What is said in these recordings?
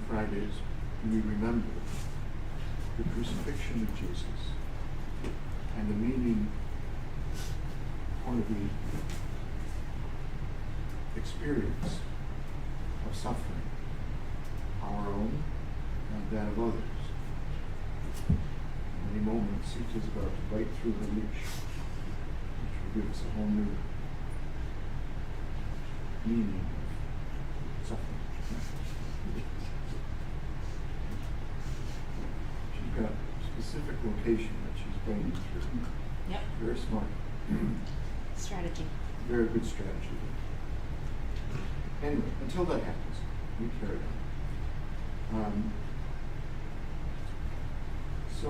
Fridays, we remember the crucifixion of Jesus and the meaning or the experience of suffering, our own and that of others. In many moments, Sita's about to bite through her leash, which will give us a whole new meaning of suffering. She's got a specific location that she's biting through. Yep. Very smart. Strategy. Very good strategy. Anyway, until that happens, we carry on. So,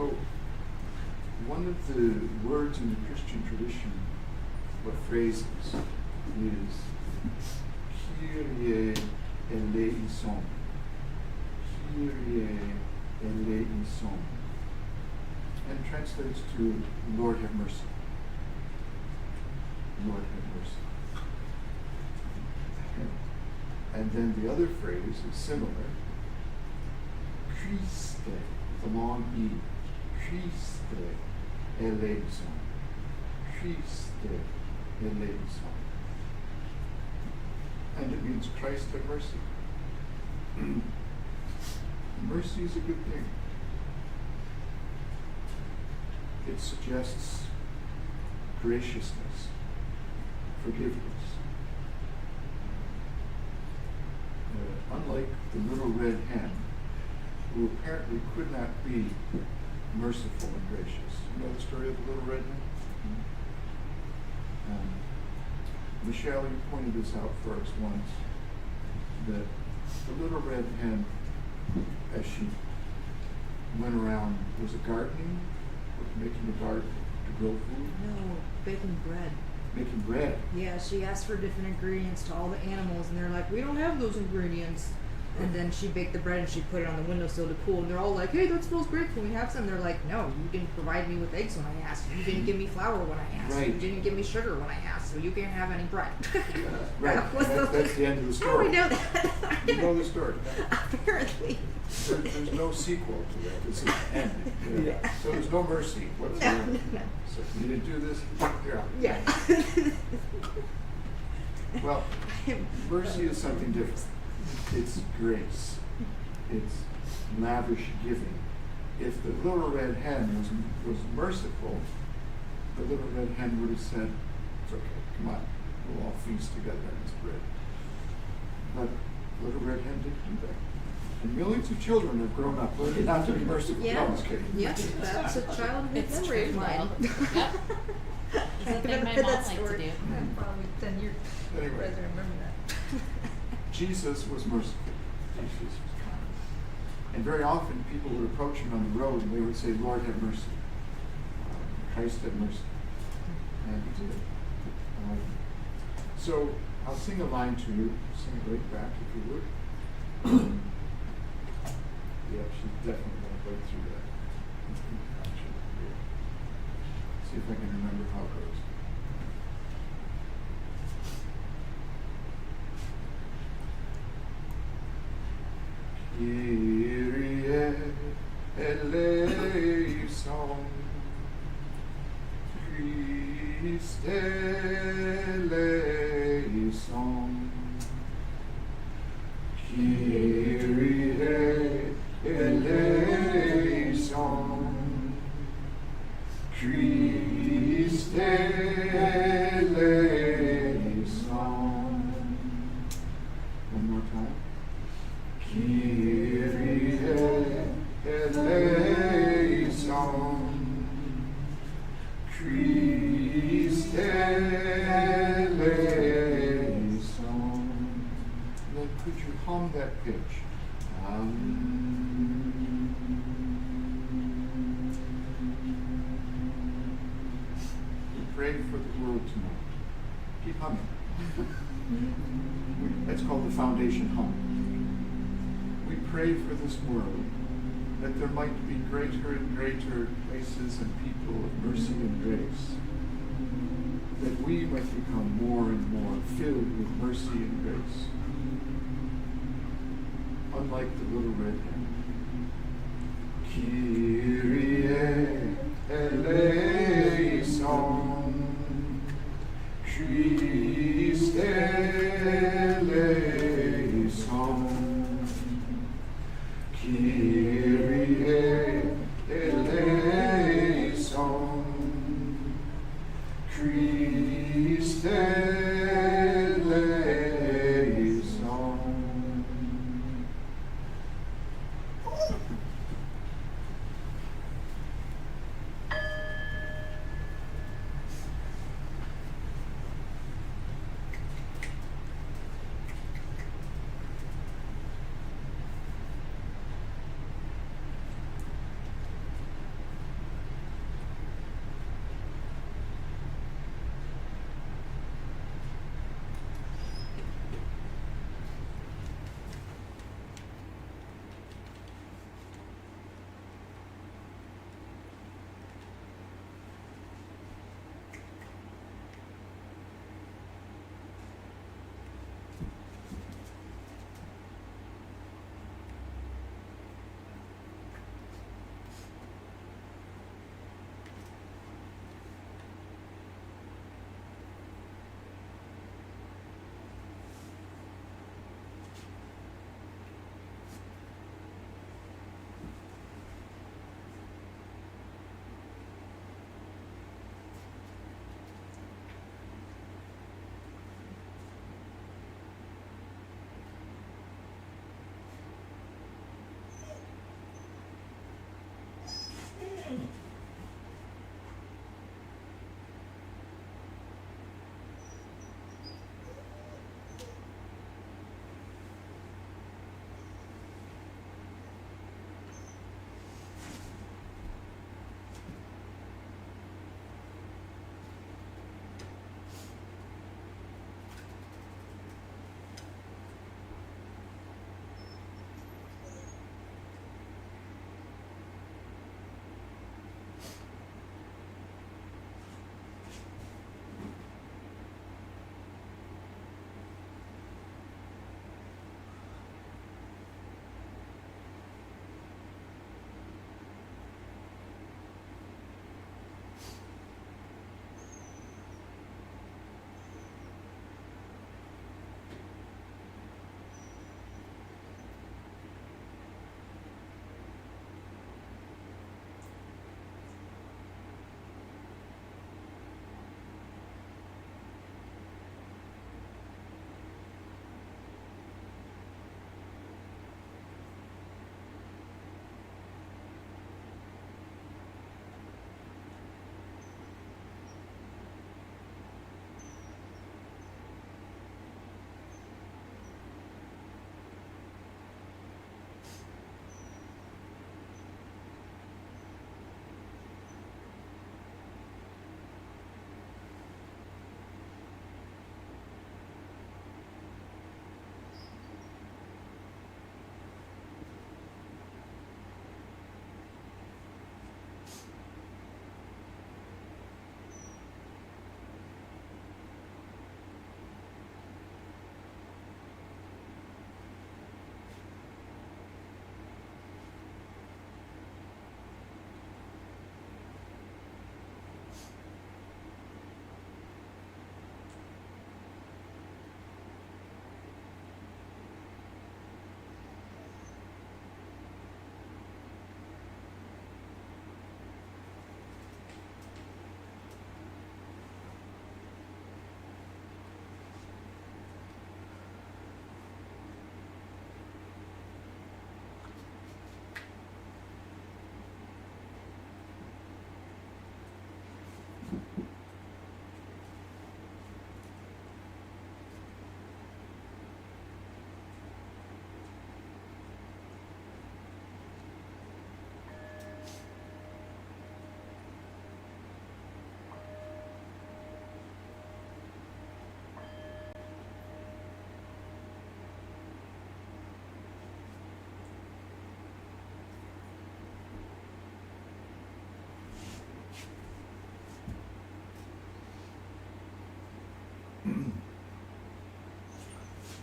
one of the words in the Christian tradition, or phrases, is Kyrie eleison. Kyrie eleison. And translates to Lord have mercy. Lord have mercy. And then the other phrase is similar. Christe, with a long E. Christe eleison. Christe eleison. And it means Christ have mercy. Mercy is a good thing. It suggests graciousness, forgiveness. Unlike the little red hen, who apparently could not be merciful and gracious. You know the story of the little red hen? Michelle, you pointed this out for us once, that the little red hen, as she went around, was it gardening? Making a garden to grow food? No, baking bread. Making bread. Yeah, she asked for different ingredients to all the animals, and they're like, we don't have those ingredients. And then she baked the bread and she put it on the windowsill to cool, and they're all like, hey, that smells great, can we have some? They're like, no, you didn't provide me with eggs when I asked. You didn't give me flour when I asked. Right. You didn't give me sugar when I asked, so you can't have any bread. Right, that's the end of the How do story. we know that? You know the story. Apparently. There's no sequel to that. This is the end. Yeah. So there's no mercy whatsoever. No. So you didn't do this, you're out. Yeah. Well, mercy is something different. It's grace. It's lavish giving. If the little red hen was merciful, the little red hen would have said, it's okay, come on, we'll all feast together on this bread. But the little red hen didn't do that. And millions of children have grown up learning not to be merciful. No, I'm just kidding. Yeah, that's a childhood It's memory of true, mine. though. Yep. It's a thing my mom liked to do. Probably 10 years. Anyway. I remember that. Jesus was merciful. Jesus was kind. And very often people would approach him on the road and they would say, Lord, have mercy. Christ, have mercy. And he did. So I'll sing a line to you. Sing it right back if you would. Yep, she's definitely going to break through that. See if I can remember how it goes. Kyrie eleison, Christe eleison, Kyrie eleison, Christe eleison. One more time. Kyrie eleison, Christe eleison. Then could you hum that pitch? We prayed for the world tonight. Keep humming. That's called the foundation hum. We pray for this world that there might be greater and greater places and people of mercy and grace, that we might become more and more filled with mercy and grace. unlike the little red hen. Kyrie eleison, Christe eleison, Kyrie eleison, Christe eleison.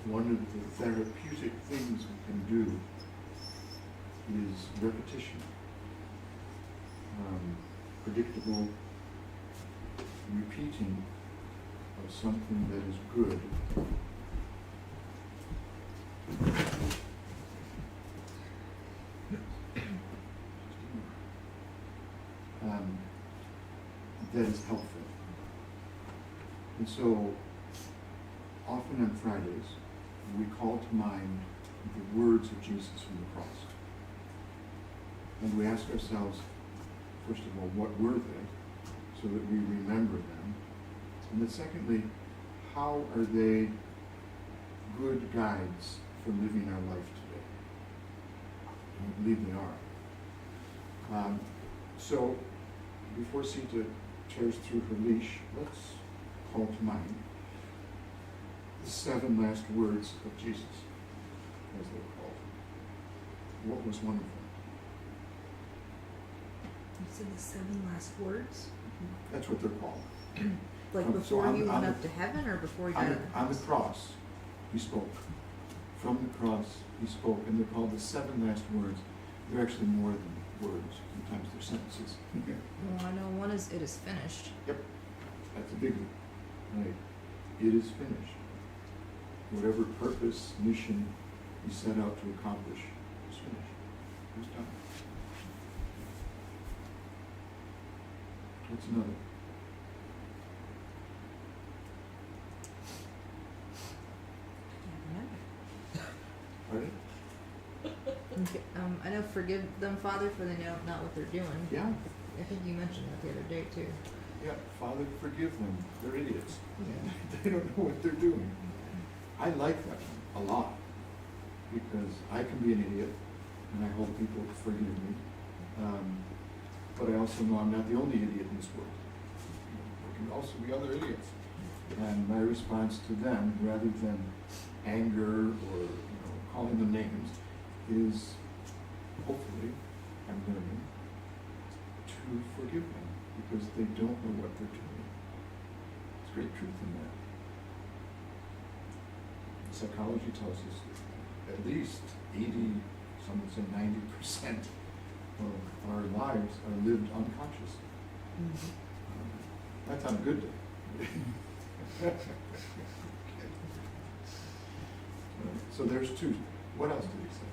one of the therapeutic things we can do is repetition. Predictable repeating of something that is good. That is helpful. And so, often on Fridays, we call to mind the words of Jesus from the cross. And we ask ourselves, first of all, what were they, so that we remember them. And then secondly, how are they good guides for living our life today? And I believe they are. So, before Sita tears through her leash, let's call to mind the 7 last words of Jesus, as they're called. What was one of them? You said the 7 last words? That's what they're called. Like So before on- he on went the- up to heaven or before he got On up? the, on the cross, he spoke. From the cross, he spoke, and they're called the 7 last words. They're actually more than words. Sometimes they're sentences. Well, I know one is, it is finished. Yep, that's a big one. Right. It is finished. Whatever purpose, mission you set out to accomplish is finished. It's done. What's another? Pardon? Okay, I know forgive them, Father, for they know not what they're doing. Yeah. I think you mentioned that the other day too. Yeah, Father, forgive them. They're idiots. They don't know what they're doing. I like that one a lot because I can be an idiot and I hope people forgive me. But I also know I'm not the only idiot in this world. There can also be other idiots. And my response to them, rather than anger or calling them names, is hopefully, I'm learning, to forgive them because they don't know what they're doing. There's great truth in that. Psychology tells us that at least 80, some would say 90% of our lives are lived unconsciously. That's on a good day. So there's 2. What else did he say?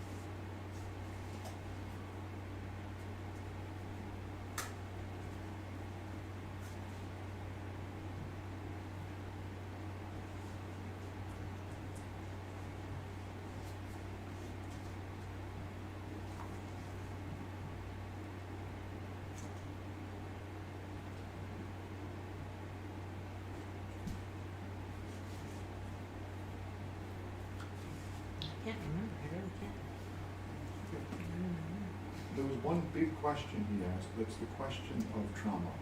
I can't remember. I really can't. There was one big question he asked, that's the question of trauma.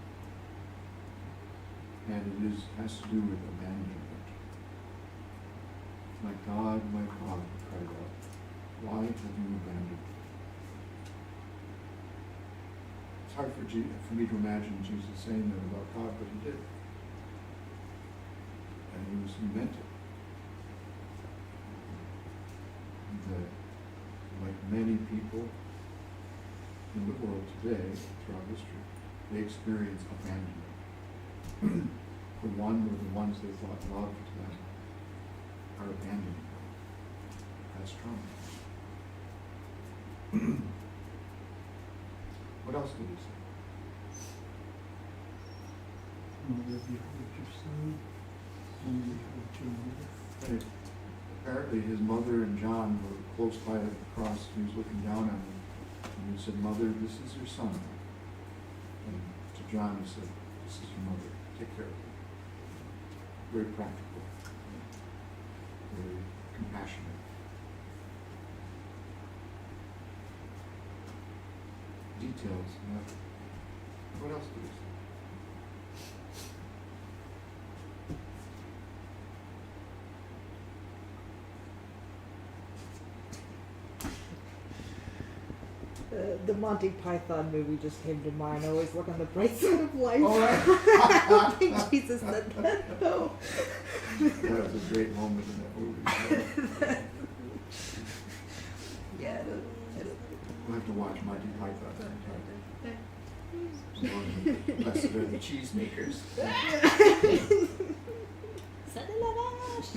And it has to do with abandonment. My God, he cried out, why have you abandoned me? It's hard for me to imagine Jesus saying that about God, but he did. And he meant it. That, like many people in the world today, throughout history, they experience abandonment. The one or the ones they thought loved them are abandoning them. That's trauma. What else did he say? Mother, behold your son, and behold your mother. Right. Apparently his mother and John were close by the cross, and he was looking down on him, and he said, Mother, this is your son. And to John he said, this is your mother, take care of her. Very practical, very compassionate. Details, yeah. What else did he say? The Monty Python movie just came to mind. I always look on the bright side of life. Oh, right. I don't think Jesus said that though. That was a great moment in that movie. Yeah. We'll have to watch Monty Python sometime. As long as less of the cheesemakers. C'est de la vache.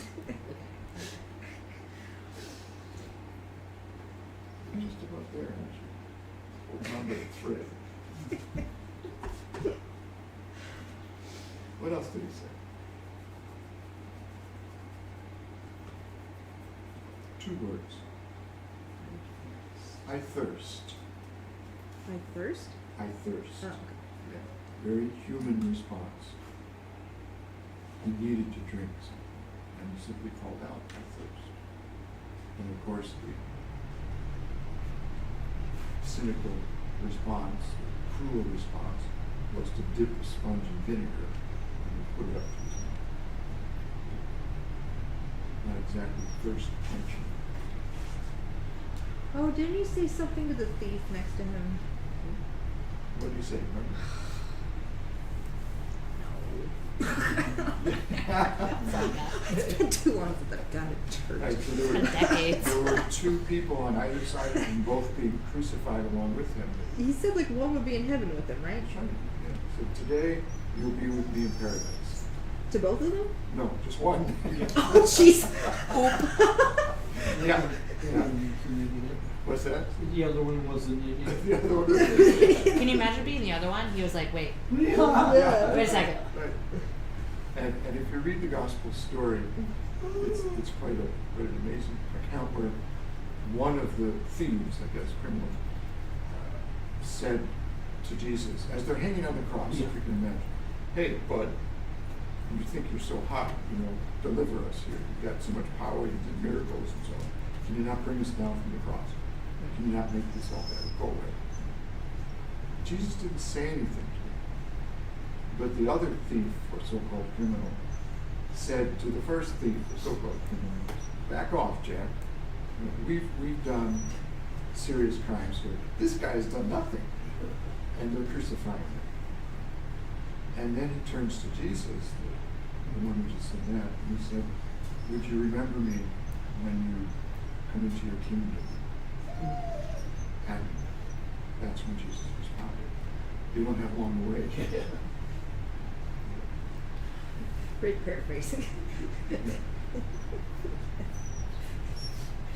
I'm just about there, aren't you? Hold on to the thread. What else did he say? 2 words. I thirst. I thirst? I thirst. Oh. Yeah. Very human response. He needed to drink something, and he simply called out, I thirst. And of course, the cynical response, the cruel response, was to dip a sponge in vinegar and put it up to his mouth. Not exactly thirst quenching. Oh, didn't you say something to the thief next to him? What did he say? It's been too long since I've gone to church. Right, so there were, Decades. there were 2 people on either side of him, both being crucified along with him. He said like one would be in heaven with him, right? That's right. Yeah. So today, you'll be with me in paradise. To both of them? No, just one. Oh, jeez. Oh. Yeah. The Yeah. other one's an idiot. What's that? The other one was an idiot. The other one is. Can you imagine being the other one? He was like, wait, Yeah. wait a second. Right. And if you read the gospel story, it's quite an amazing account where one of the thieves, I guess, criminals, said to Jesus, as they're hanging on the cross, if you can imagine, hey, bud, you think you're so hot, deliver us here. You've got so much power, you did miracles and so on. Can you not bring us down from the cross? Can you not make this all better? Go away. Jesus didn't say anything to him. But the other thief, or so-called criminal, said to the first thief, or so-called criminal, back off, Jack. We've done serious crimes here. This guy's done nothing. And they're crucifying him. And then he turns to Jesus, the one who just said that, and he said, would you remember me when you come into your kingdom? And that's when Jesus responded. You don't have long to wait. Great paraphrasing.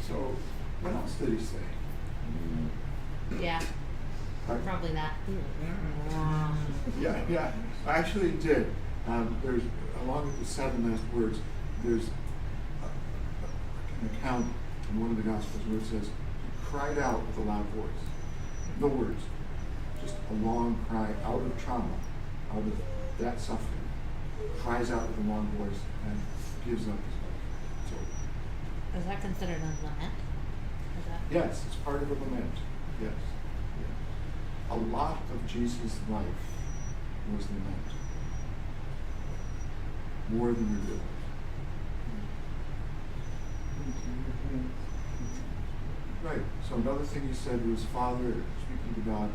So, what else did he say? Yeah, probably that. Yeah, I actually did. There's, along with the 7 last words, there's an account in one of the Gospels where it says, he cried out with a loud voice. No words, just a long cry out of trauma, out of that suffering. Cries out with a long voice and gives up his life. So, Is that considered a lament? Is that? yes, it's part of a lament. Yes. Yeah. A lot of Jesus' life was lament. More than we realize. Right. So another thing he said was, Father, speaking to God,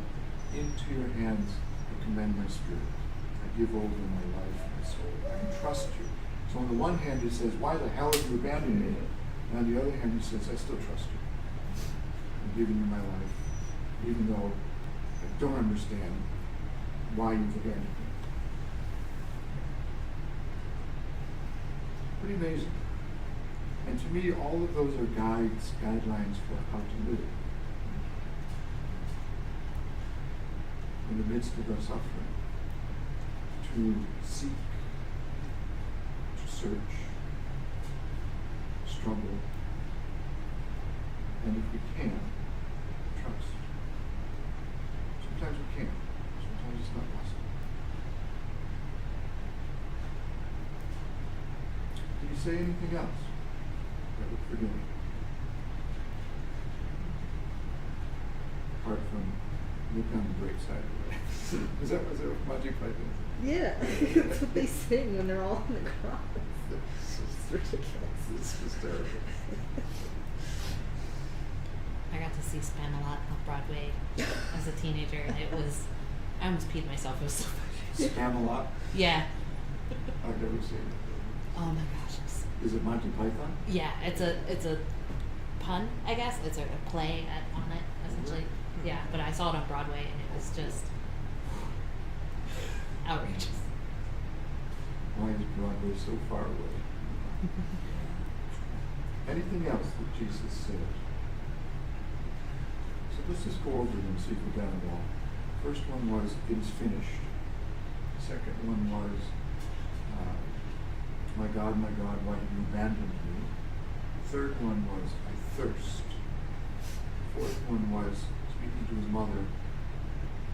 into your hands I commend my spirit. I give over my life and my soul. I entrust you. So on the one hand he says, why the hell have you abandoned me? And on the other hand he says, I still trust you. I'm giving you my life, even though I don't understand why you've abandoned me. Pretty amazing. And to me, all of those are guidelines for how to live. In the midst of our suffering, to seek, to search, struggle, and if we can, trust. Sometimes we can't. Sometimes it's not possible. Did you say anything else that would forgive me? Apart from look on the bright side of the way. Is that what Monty Python said? Yeah, that's what they sing when they're all on the cross. It's ridiculous. It's hysterical. I got to see Spam a lot off Broadway as a teenager, and I almost peed myself. It was so funny. Spamalot? Yeah. I've never seen it. Oh my gosh. Is it Monty Python? Yeah, it's a pun, I guess. It's a play on it, essentially. Yeah, but I saw it on Broadway and it was just outrageous. Why is Broadway so far away? Anything else that Jesus said? So let's just go over them, see if we got them all. First one was, it is finished. Second one was, my God, why have you abandoned me? Third one was, I thirst. Fourth one was, speaking to his mother,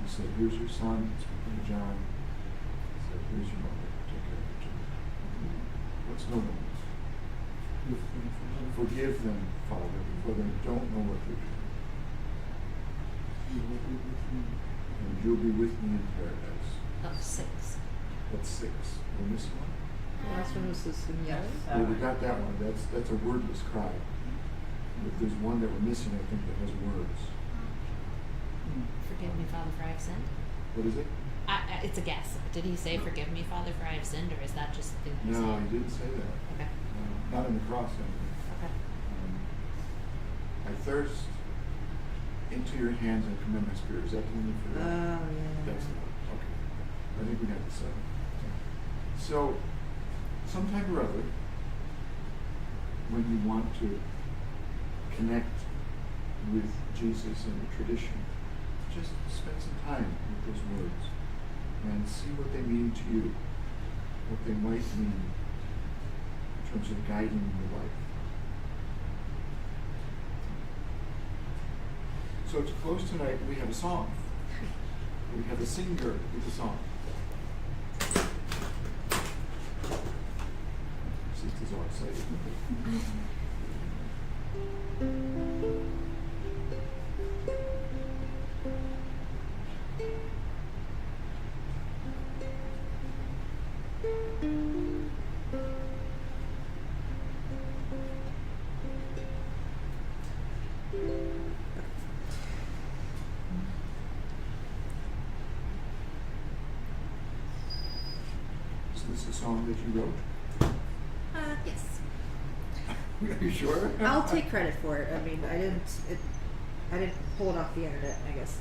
he said, here's your son. Speaking to John, he said, here's your mother. Take care of her too. What's another one? Forgive them, Father, for they don't know what they're doing. And you'll be with me in paradise. Oh, 6. That's 6. We're missing one? The last one was this yes. Well, we got that one. That's a wordless cry. But there's one that we're missing, I think, that has words. Forgive me, Father, for I have sinned. What is it? It's a guess. Did he say, forgive me, Father, for I have sinned, or is that just the thing he No, said? he didn't say that. Okay. Not in the cross, anyway. Okay. I thirst into your hands and commend my spirit. Is that the one you forgot? Yeah. That's the one. Okay. I think we got the 7. So, sometime or other, when you want to connect with Jesus and the tradition, just spend some time with those words and see what they mean to you, what they might mean in terms of guiding your life. So to close tonight, we have a song. We have a singer with a song. Sister's all excited. Is this a song that you wrote? Yes. Are you sure? I'll take credit for it. I mean, I didn't pull it off the internet, I guess.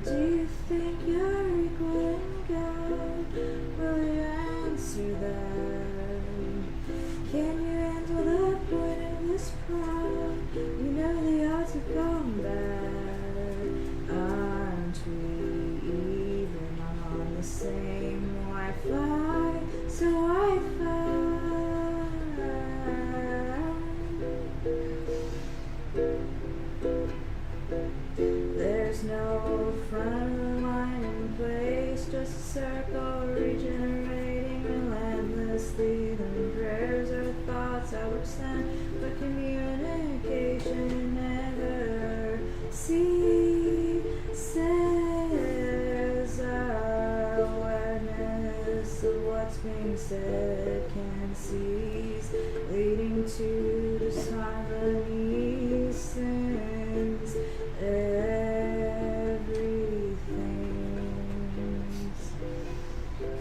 Do you think you're regretting God? Will you answer that? Can you handle the point of this pride? You know the odds have gone bad. Aren't we even on the same Wi-Fi? So Wi-Fi. There's no front of the line in place, just a circle regenerating relentlessly. The prayers are thoughts I would send, but communication never ceases. Our awareness of what's being said can cease, leading to disharmony since everything's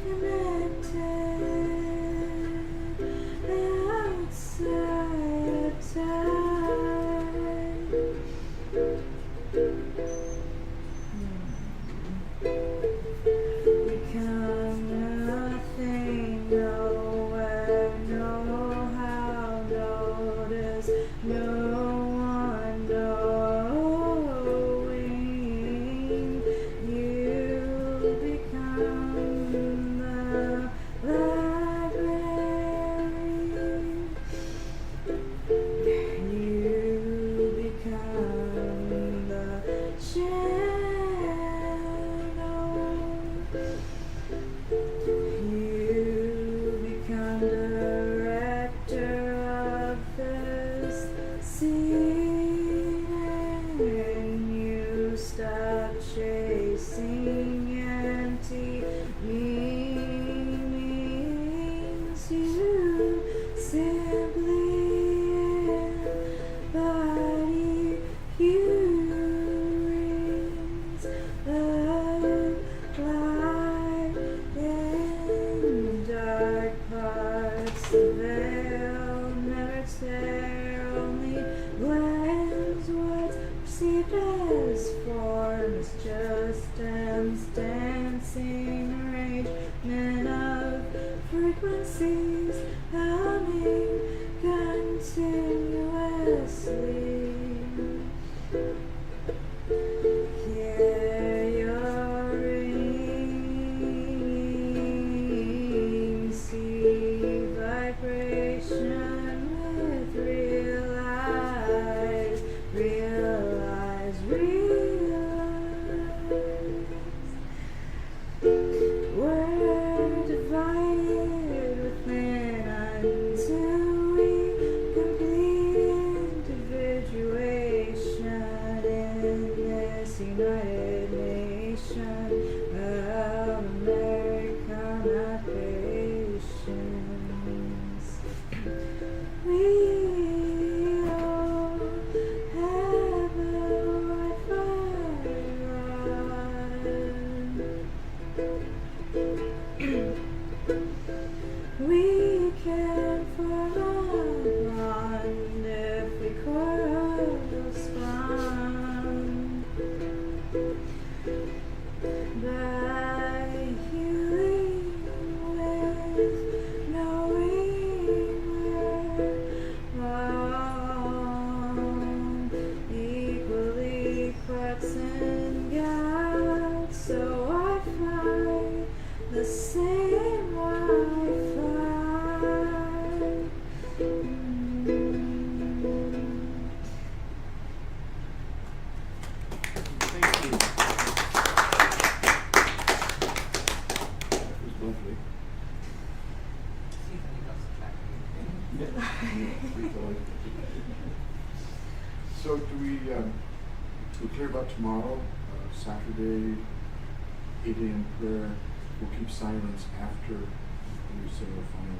connected outside of time. Become nothing, nowhere, no how, no as form is just dance, dancing arrangement of frequencies humming continuously. Hear your ringing, see vibration with realize, realize, realize. We're divided within until we complete individuation in this United Nation of American nations. We all have a Wi-Fi we can form a bond if we correspond by healing with knowing we're all equally cracks and gaps. So I find the same Wi-Fi. Thank you. That was lovely. So do we clear about tomorrow, Saturday, 8 a.m. prayer. We'll keep silence after we say our final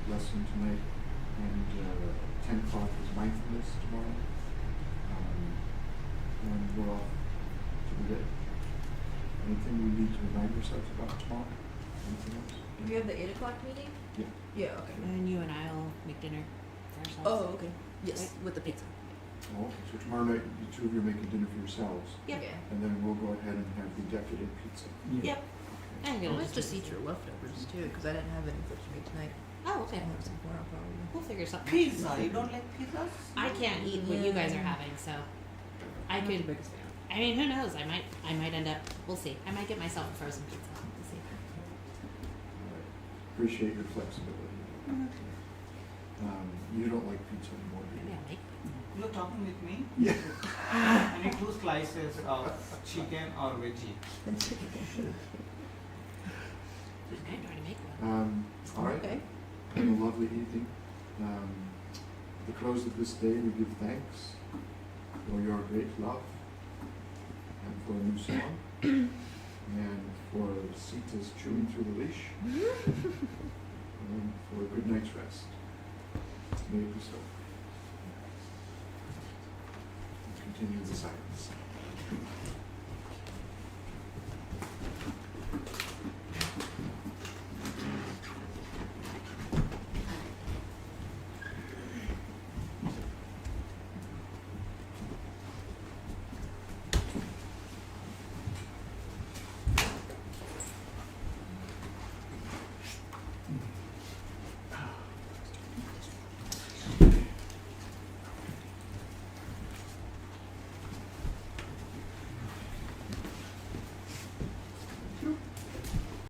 lesson tonight. And 10 o'clock is mindfulness tomorrow. And we're off to the day. Anything we need to remind ourselves about tomorrow? Anything else? Do you have the 8 o'clock meeting? Yeah. Yeah, okay. And you and I'll make dinner for ourselves. Oh, okay. Yes, Right. with the pizza. Oh, okay. So tomorrow night, the two of you are making dinner for yourselves. Yep. Yeah. And then we'll go ahead and have the decadent pizza. Yep. Okay. I'm I gonna might just just eat your leftovers too, because I didn't have any for me tonight. Oh, okay. I'll have some more probably. We'll figure something. Pizza. You don't like pizza? I can't eat what you guys are having, so I I'm not could. the biggest fan. I mean, who knows? I might end up. We'll see. I might get myself a frozen pizza. We'll see. All right. Appreciate your flexibility. You don't like pizza anymore, do Maybe you? I'll make. You're talking with me? Yeah. I need 2 slices of chicken or veggie. I'm trying to make one. All right. Okay. Have a lovely evening. At the close of this day, we give thanks for your great love and for a new song and for Sita's chewing through the leash and for a good night's rest. May it be so. Continue the silence.